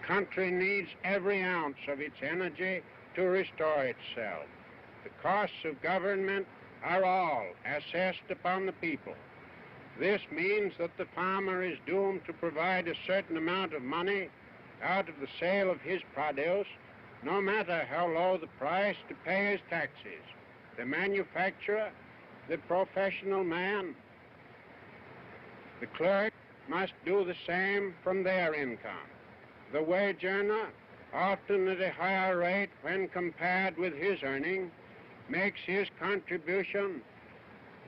country needs every ounce of its energy to restore itself. The costs of government are all assessed upon the people. This means that the farmer is doomed to provide a certain amount of money out of the sale of his produce, no matter how low the price, to pay his taxes. The manufacturer, the professional man, the clerk must do the same from their income. The wage earner, often at a higher rate when compared with his earning, makes his contribution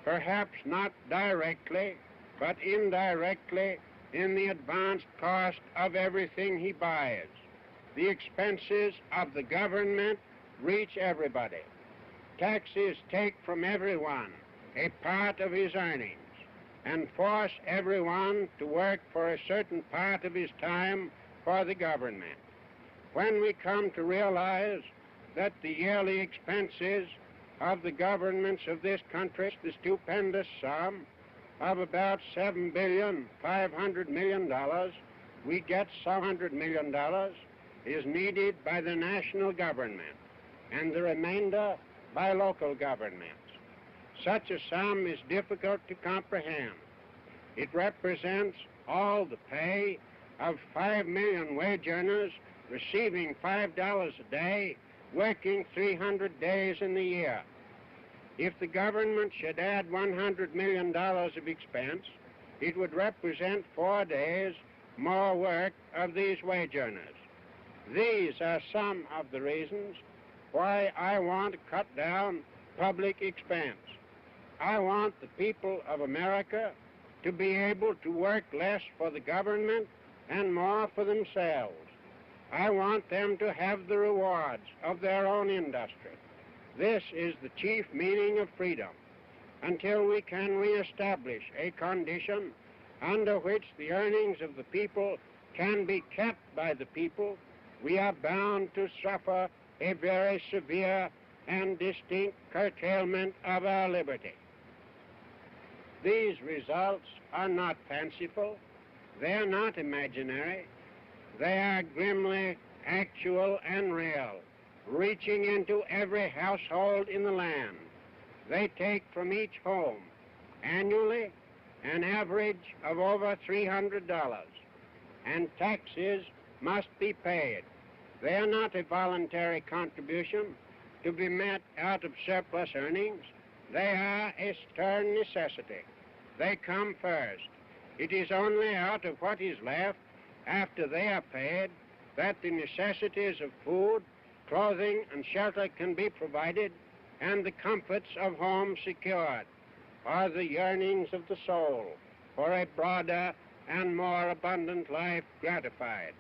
perhaps not directly, but indirectly in the advanced cost of everything he buys. The expenses of the government reach everybody. Taxes take from everyone a part of his earnings and force everyone to work for a certain part of his time for the government. When we come to realize that the yearly expenses of the governments of this country, the stupendous sum of about $7.5 billion, we get $700 million is needed by the national government and the remainder by local governments. Such a sum is difficult to comprehend. It represents all the pay of 5 million wage earners receiving $5 a day, working 300 days in the year. If the government should add $100 million of expense, it would represent 4 days more work of these wage earners. These are some of the reasons why I want to cut down public expense. I want the people of America to be able to work less for the government and more for themselves. I want them to have the rewards of their own industry. This is the chief meaning of freedom. Until we can reestablish a condition under which the earnings of the people can be kept by the people, we are bound to suffer a very severe and distinct curtailment of our liberty. These results are not fanciful. They are not imaginary. They are grimly actual and real, reaching into every household in the land. They take from each home annually an average of over $300, and taxes must be paid. They are not a voluntary contribution to be met out of surplus earnings. They are a stern necessity. They come first. It is only out of what is left after they are paid that the necessities of food, clothing, and shelter can be provided and the comforts of home secured, or the yearnings of the soul for a broader and more abundant life gratified.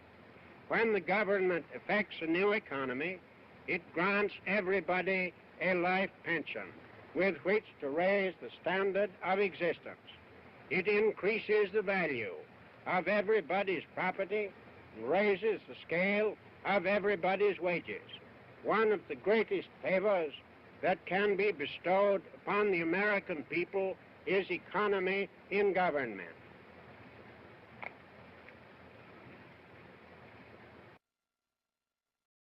When the government effects a new economy, it grants everybody a life pension with which to raise the standard of existence. It increases the value of everybody's property and raises the scale of everybody's wages. One of the greatest favors that can be bestowed upon the American people is economy in government.